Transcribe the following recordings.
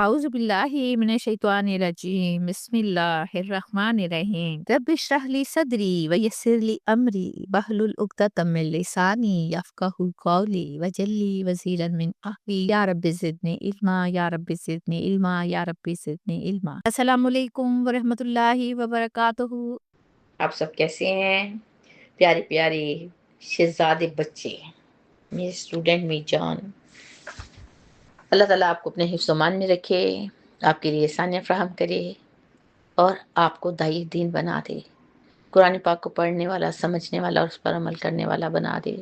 أعوذ بالله من الشيطان الرجيم بسم الله الرحمن الرحيم رب اشرح لي صدري ويسر لي أمري واحلل عقدة من لساني يفقهوا قولي واجعل لي وزيرا من أهلي يا رب زدني علما يا رب زدني علما يا رب زدنی علما۔ السلام علیکم ورحمۃ اللہ وبرکاتہ۔ آپ سب کیسے ہیں؟ پیارے پیارے شہزادے بچے، میرے اسٹوڈنٹ می جان، اللہ تعالیٰ آپ کو اپنے حفظ و امان میں رکھے، آپ کے لیے آسانیاں فراہم کرے اور آپ کو داعی دین بنا دے، قرآن پاک کو پڑھنے والا، سمجھنے والا اور اس پر عمل کرنے والا بنا دے،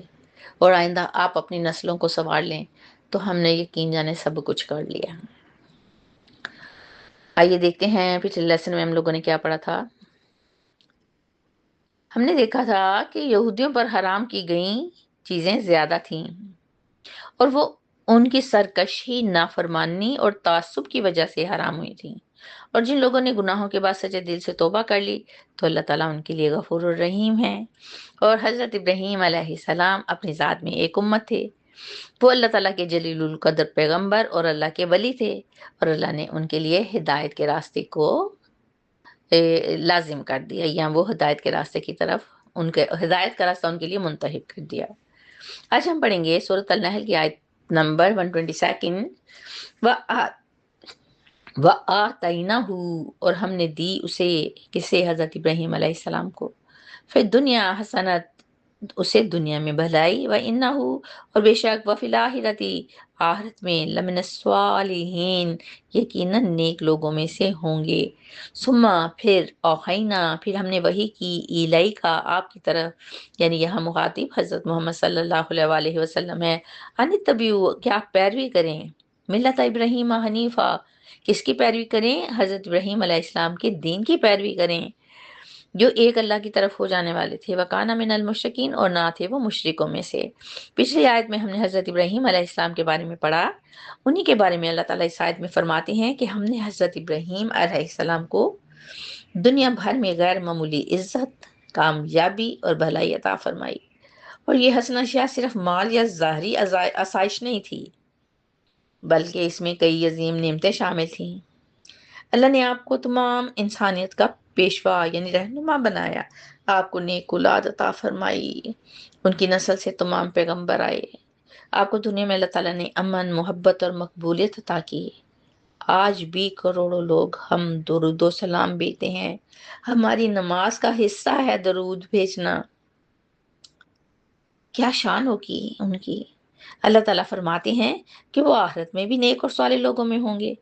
اور آئندہ آپ اپنی نسلوں کو سنوار لیں تو ہم نے یقین جانے سب کچھ کر لیا۔ آئیے دیکھتے ہیں پچھلے لیسن میں ہم لوگوں نے کیا پڑھا تھا۔ ہم نے دیکھا تھا کہ یہودیوں پر حرام کی گئیں چیزیں زیادہ تھیں اور وہ ان کی سرکشی، نافرمانی اور تعصب کی وجہ سے حرام ہوئی تھیں، اور جن لوگوں نے گناہوں کے بعد سچے دل سے توبہ کر لی تو اللہ تعالیٰ ان کے لیے غفور الرحیم ہے۔ اور حضرت ابراہیم علیہ السلام اپنی ذات میں ایک امت تھے، وہ اللہ تعالیٰ کے جلیل القدر پیغمبر اور اللہ کے ولی تھے، اور اللہ نے ان کے لیے ہدایت کے راستے کو لازم کر دیا، یا وہ ہدایت کے راستے کی طرف ان کے ہدایت کا راستہ ان کے لیے منتخب کر دیا۔ آج ہم پڑھیں گے سورۃ النحل کی آیت نمبر 122۔ وَآتَيْنَاهُ، اور ہم نے دی اسے، کسے؟ حضرت ابراہیم علیہ السلام کو، فی الدنیا حسنت، اسے دنیا میں بھلائی، وَإِنَّهُ، اور بے شک، وفی الآخرۃ، آخرت میں، لمن الصالحین، یقیناً نیک لوگوں میں سے ہوں گے۔ ثم، پھر، اوحینا، پھر ہم نے وحی کی، الیکا، آپ کی طرف، یعنی یہاں مخاطب حضرت محمد صلی اللہ علیہ وسلم ہے، ان اتبعوا، کہ آپ پیروی کریں، ملت ابراہیم حنیفہ، کس کی پیروی کریں؟ حضرت ابراہیم علیہ السلام کے دین کی پیروی کریں جو ایک اللہ کی طرف ہو جانے والے تھے، وَكَانَ مِنَ الْمُشْرِكِينَ، اور نہ تھے وہ مشرکوں میں سے۔ پچھلی آیت میں ہم نے حضرت ابراہیم علیہ السلام کے بارے میں پڑھا، انہی کے بارے میں اللہ تعالیٰ اس آیت میں فرماتے ہیں کہ ہم نے حضرت ابراہیم علیہ السلام کو دنیا بھر میں غیر معمولی عزت، کامیابی اور بھلائی عطا فرمائی، اور یہ حسنہ اشیاء صرف مال یا ظاہری آسائش نہیں تھی، بلکہ اس میں کئی عظیم نعمتیں شامل تھیں۔ اللہ نے آپ کو تمام انسانیت کا پیشوا یعنی رہنما بنایا، آپ کو نیک اولاد عطا فرمائی، ان کی نسل سے تمام پیغمبر آئے، آپ کو دنیا میں اللہ تعالیٰ نے امن، محبت اور مقبولیت عطا کی۔ آج بھی کروڑوں لوگ ہم درود و سلام بھیجتے ہیں، ہماری نماز کا حصہ ہے درود بھیجنا۔ کیا شان ہوگی ان کی! اللہ تعالیٰ فرماتے ہیں کہ وہ آخرت میں بھی نیک اور صالح لوگوں میں ہوں گے۔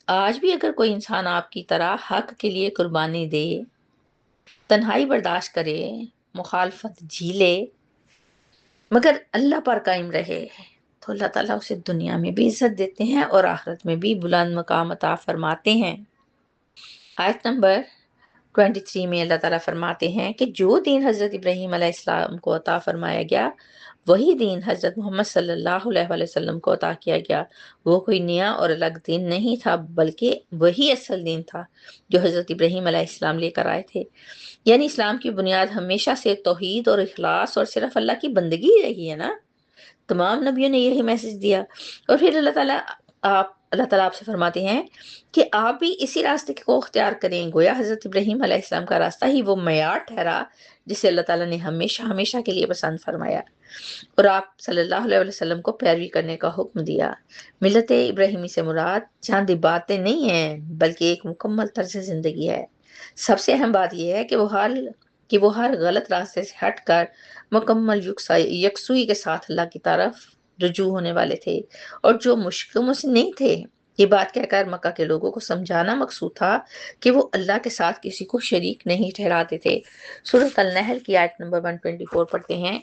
آج بھی اگر کوئی انسان آپ کی طرح حق کے لیے قربانی دے، تنہائی برداشت کرے، مخالفت جھیلے، مگر اللہ پر قائم رہے، تو اللہ تعالیٰ اسے دنیا میں بھی عزت دیتے ہیں اور آخرت میں بھی بلند مقام عطا فرماتے ہیں۔ آیت نمبر 23 میں اللہ تعالیٰ فرماتے ہیں کہ جو دین حضرت ابراہیم علیہ السلام کو عطا فرمایا گیا، وہی دین حضرت محمد صلی اللہ علیہ وسلم کو عطا کیا گیا۔ وہ کوئی نیا اور الگ دین نہیں تھا، بلکہ وہی اصل دین تھا جو حضرت ابراہیم علیہ السلام لے کر آئے تھے۔ یعنی اسلام کی بنیاد ہمیشہ سے توحید اور اخلاص اور صرف اللہ کی بندگی رہی ہے نا۔ تمام نبیوں نے یہی میسج دیا، اور پھر اللہ تعالیٰ آپ سے فرماتے ہیں کہ آپ بھی اسی راستے کو اختیار کریں۔ گویا حضرت ابراہیم علیہ السلام کا راستہ ہی وہ معیار ٹھہرا جسے اللہ تعالیٰ نے ہمیشہ ہمیشہ کے لیے پسند فرمایا، اور آپ صلی اللہ علیہ وسلم کو پیروی کرنے کا حکم دیا۔ ملت ابراہیمی سے مراد چند باتیں نہیں ہیں، بلکہ ایک مکمل طرز زندگی ہے۔ سب سے اہم بات یہ ہے کہ وہ ہر غلط راستے سے ہٹ کر مکمل یکسوئی کے ساتھ اللہ کی طرف رجوع ہونے والے تھے، اور جو مشکلوں سے نہیں تھے۔ یہ بات کہہ کر مکہ کے لوگوں کو سمجھانا مقصود تھا کہ وہ اللہ کے ساتھ کسی کو شریک نہیں ٹھہراتے تھے۔ سورۃ النحل کی آیت نمبر 124 پڑھتے ہیں،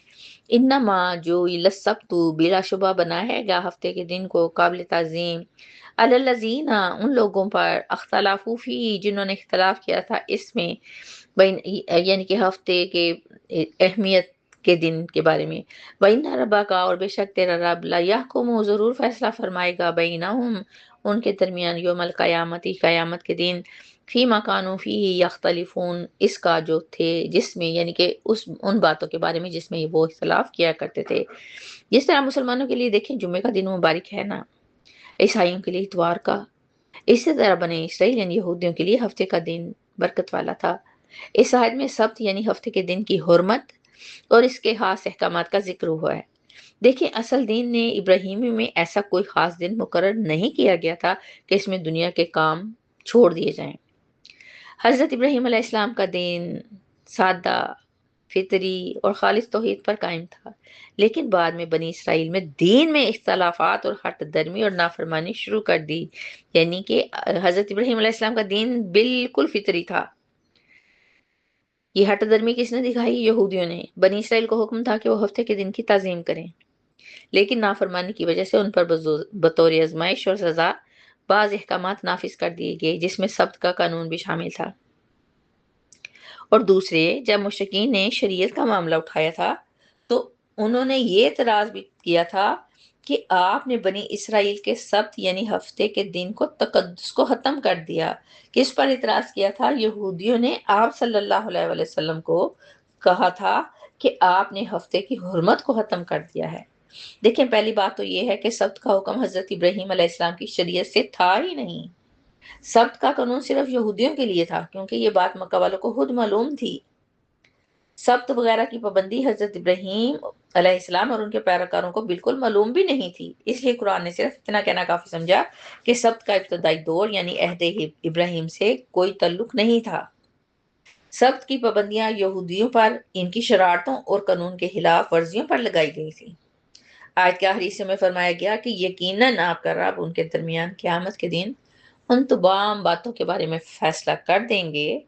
انما، جو، للسبت، بلا شبہ بنا ہے گا ہفتے کے دن کو، قابل تعظیم، علی الذین، ان لوگوں پر، اختلافوا فیہ، جنہوں نے اختلاف کیا تھا اس میں، یعنی کہ ہفتے کے اہمیت کے دن کے بارے میں۔ وَإِنَّ رَبَّكَ، اور بے شک تیرا رب، لَيَحْكُمُ، ضرور فیصلہ فرمائے گا، بَيْنَهُمْ، ان کے درمیان، یوم القیامت، قیامت کے دن، فِيمَا كَانُوا فِيهِ يَخْتَلِفُونَ، اس کا جو تھے، جس میں، یعنی کہ ان باتوں کے بارے میں جس میں وہ اختلاف کیا کرتے تھے۔ جس طرح مسلمانوں کے لیے دیکھیں جمعے کا دن مبارک ہے نا، عیسائیوں کے لیے اتوار کا، اسی طرح بنی اسرائیل یعنی یہودیوں کے لیے ہفتے کا دن برکت والا تھا۔ اس آیت میں سبت یعنی ہفتے کے دن کی حرمت اور اس کے خاص احکامات کا ذکر ہوا ہے۔ دیکھیں، اصل دین نے ابراہیمی میں ایسا کوئی خاص دن مقرر نہیں کیا گیا تھا کہ اس میں دنیا کے کام چھوڑ دیے جائیں۔ حضرت ابراہیم علیہ السلام کا دین سادہ، فطری اور خالص توحید پر قائم تھا، لیکن بعد میں بنی اسرائیل میں دین میں اختلافات اور ہٹ درمی اور نافرمانی شروع کر دی، یعنی کہ حضرت ابراہیم علیہ السلام کا دین بالکل فطری تھا۔ یہ ہٹ درمی کس نے دکھائی؟ یہودیوں نے۔ بنی اسرائیل کو حکم تھا کہ وہ ہفتے کے دن کی تعظیم کریں، لیکن نافرمانی کی وجہ سے ان پر بطور آزمائش اور سزا بعض احکامات نافذ کر دیے گئے، جس میں سبت کا قانون بھی شامل تھا۔ اور دوسرے، جب مشرکین نے شریعت کا معاملہ اٹھایا تھا تو انہوں نے یہ اعتراض بھی کیا تھا کہ آپ نے بنی اسرائیل کے سبت یعنی ہفتے کے دن کو تقدس کو ختم کر دیا۔ کس پر اعتراض کیا تھا؟ یہودیوں نے آپ صلی اللہ علیہ وآلہ وسلم کو کہا تھا کہ آپ نے ہفتے کی حرمت کو ختم کر دیا ہے۔ دیکھیں، پہلی بات تو یہ ہے کہ سبت کا حکم حضرت ابراہیم علیہ السلام کی شریعت سے تھا ہی نہیں۔ سبت کا قانون صرف یہودیوں کے لیے تھا، کیونکہ یہ بات مکہ والوں کو خود معلوم تھی۔ سبت وغیرہ کی پابندی حضرت ابراہیم علیہ السلام اور ان کے پیروکاروں کو بالکل معلوم بھی نہیں تھی، اس لیے قرآن نے صرف اتنا کہنا کافی سمجھا کہ سبت کا ابتدائی دور یعنی عہد ابراہیم سے کوئی تعلق نہیں تھا۔ سبت کی پابندیاں یہودیوں پر ان کی شرارتوں اور قانون کے خلاف ورزیوں پر لگائی گئی تھی۔ آیت کے آخری حصے میں فرمایا گیا کہ یقیناً آپ کا رب ان کے درمیان قیامت کے دن ان تمام باتوں کے بارے میں فیصلہ کر دیں گے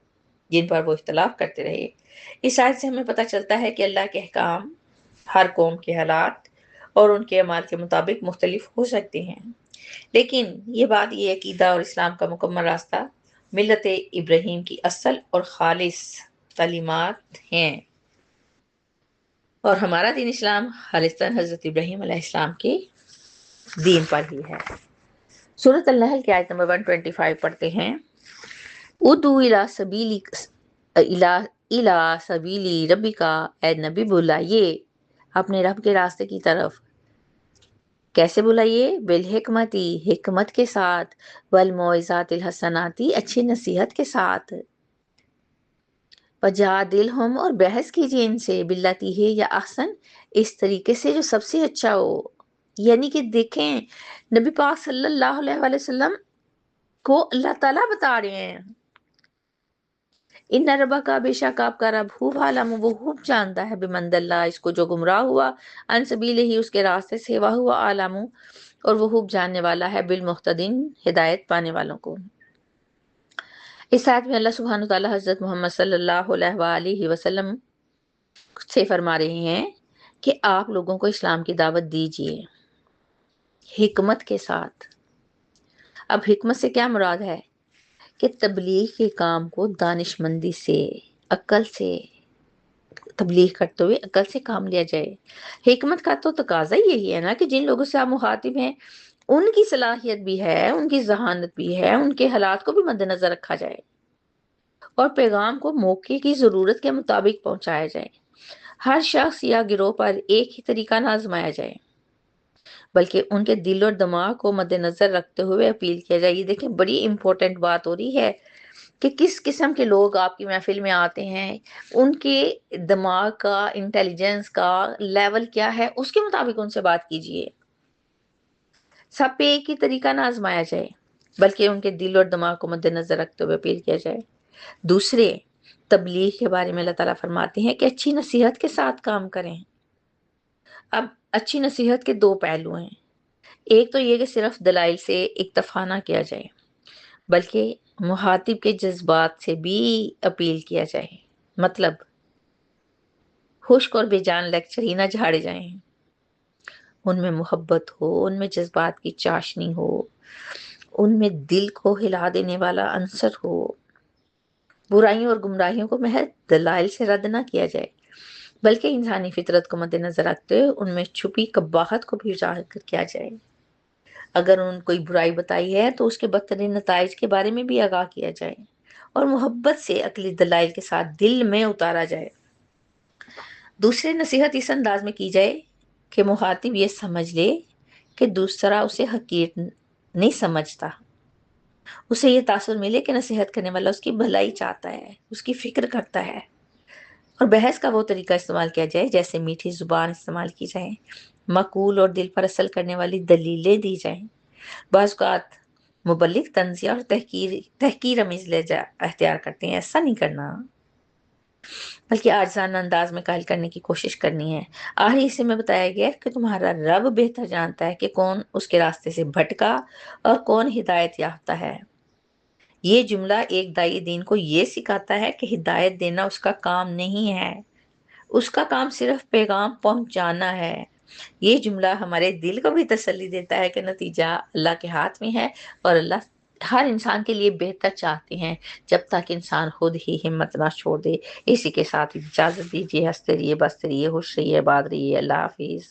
جن پر وہ اختلاف کرتے رہے۔ اس آیت سے ہمیں پتہ چلتا ہے کہ اللہ کے احکام ہر قوم کے حالات اور ان کے اعمال کے مطابق مختلف ہو سکتے ہیں، لیکن یہ بات، یہ عقیدہ اور اسلام کا مکمل راستہ ملت ابراہیم کی اصل اور خالص تعلیمات ہیں، اور ہمارا دین اسلام خالصتاً حضرت ابراہیم علیہ السلام کے دین پر ہی ہے۔ سورۃ النحل کی آیت نمبر 125 پڑھتے ہیں، ادعو الی سبیلی ربکا، اے نبی بلائیے اپنے رب کے راستے کی طرف۔ کیسے بلائیے؟ بالحکمتی، حکمت کے ساتھ، والموعظات الحسناتی، اچھی نصیحت کے ساتھ، وجادلہم، اور بحث کیجیے ان سے، باللتی ہے یا احسن، اس طریقے سے جو سب سے اچھا ہو۔ یعنی کہ دیکھیں، نبی پاک صلی اللہ علیہ وآلہ وسلم کو اللہ تعالیٰ بتا رہے ہیں، ان ربک کا، بے شک آپ کا رب، خوب عالم، وہ خوب جانتا ہے، بمن ضل، اس کو جو گمراہ ہوا، عن سبیلہ، اس کے راستے سے، وہو عالم، اور وہ خوب جاننے والا ہے، بالمہتدین، ہدایت پانے والوں کو۔ اس آیت میں اللہ سبحانہ وتعالی حضرت محمد صلی اللہ علیہ وآلہ وسلم سے فرما رہے ہیں کہ آپ لوگوں کو اسلام کی دعوت دیجیے حکمت کے ساتھ۔ اب حکمت سے کیا مراد ہے؟ کہ تبلیغ کے کام کو دانش مندی سے، عقل سے تبلیغ کرتے ہوئے عقل سے کام لیا جائے۔ حکمت کا تو تقاضا یہی ہے نا کہ جن لوگوں سے آپ مخاطب ہیں ان کی صلاحیت بھی ہے، ان کی ذہانت بھی ہے، ان کے حالات کو بھی مد نظر رکھا جائے اور پیغام کو موقع کی ضرورت کے مطابق پہنچایا جائے۔ ہر شخص یا گروہ پر ایک ہی طریقہ نہ آزمایا جائے، بلکہ ان کے دل اور دماغ کو مد نظر رکھتے ہوئے اپیل کیا جائے۔ یہ دیکھیں، بڑی امپورٹنٹ بات ہو رہی ہے کہ کس قسم کے لوگ آپ کی محفل میں آتے ہیں، ان کے دماغ کا، انٹیلیجنس کا لیول کیا ہے، اس کے مطابق ان سے بات کیجیے۔ سب پہ ایک ہی طریقہ نہ آزمایا جائے، بلکہ ان کے دل اور دماغ کو مد نظر رکھتے ہوئے اپیل کیا جائے۔ دوسرے، تبلیغ کے بارے میں اللہ تعالیٰ فرماتے ہیں کہ اچھی نصیحت کے ساتھ کام کریں۔ اب اچھی نصیحت کے دو پہلو ہیں، ایک تو یہ کہ صرف دلائل سے اکتفا نہ کیا جائے، بلکہ مخاطب کے جذبات سے بھی اپیل کیا جائے۔ مطلب خشک اور بے جان لیکچر ہی نہ جھاڑے جائیں، ان میں محبت ہو، ان میں جذبات کی چاشنی ہو، ان میں دل کو ہلا دینے والا عنصر ہو۔ برائیوں اور گمراہیوں کو محض دلائل سے رد نہ کیا جائے، بلکہ انسانی فطرت کو مد نظر رکھتے ہوئے ان میں چھپی قباحت کو بھی اجاگر کیا جائے۔ اگر ان کوئی برائی بتائی ہے تو اس کے بدترین نتائج کے بارے میں بھی آگاہ کیا جائے اور محبت سے عقلی دلائل کے ساتھ دل میں اتارا جائے۔ دوسرے، نصیحت اس انداز میں کی جائے کہ مخاطب یہ سمجھ لے کہ دوسرا اسے حقیر نہیں سمجھتا اسے یہ تاثر ملے کہ نصیحت کرنے والا اس کی بھلائی چاہتا ہے، اس کی فکر کرتا ہے، اور بحث کا وہ طریقہ استعمال کیا جائے جیسے میٹھی زبان استعمال کی جائے، معقول اور دل پر اثر کرنے والی دلیلیں دی جائیں۔ بعض اوقات مبلغ طنزیہ اور تحقیر امیز لہجہ اختیار کرتے ہیں، ایسا نہیں کرنا، بلکہ عاجزانہ انداز میں قائل کرنے کی کوشش کرنی ہے۔ آخری حصے میں بتایا گیا ہے کہ تمہارا رب بہتر جانتا ہے کہ کون اس کے راستے سے بھٹکا اور کون ہدایت یافتہ ہے۔ یہ جملہ ایک داعی دین کو یہ سکھاتا ہے کہ ہدایت دینا اس کا کام نہیں ہے، اس کا کام صرف پیغام پہنچانا ہے۔ یہ جملہ ہمارے دل کو بھی تسلی دیتا ہے کہ نتیجہ اللہ کے ہاتھ میں ہے، اور اللہ ہر انسان کے لیے بہتر چاہتے ہیں، جب تک انسان خود ہی ہمت نہ چھوڑ دے۔ اسی کے ساتھ اجازت دیجیے، ہنستے رہیے، بستے رہیے، خوش رہیے، آباد رہیے۔ اللہ حافظ۔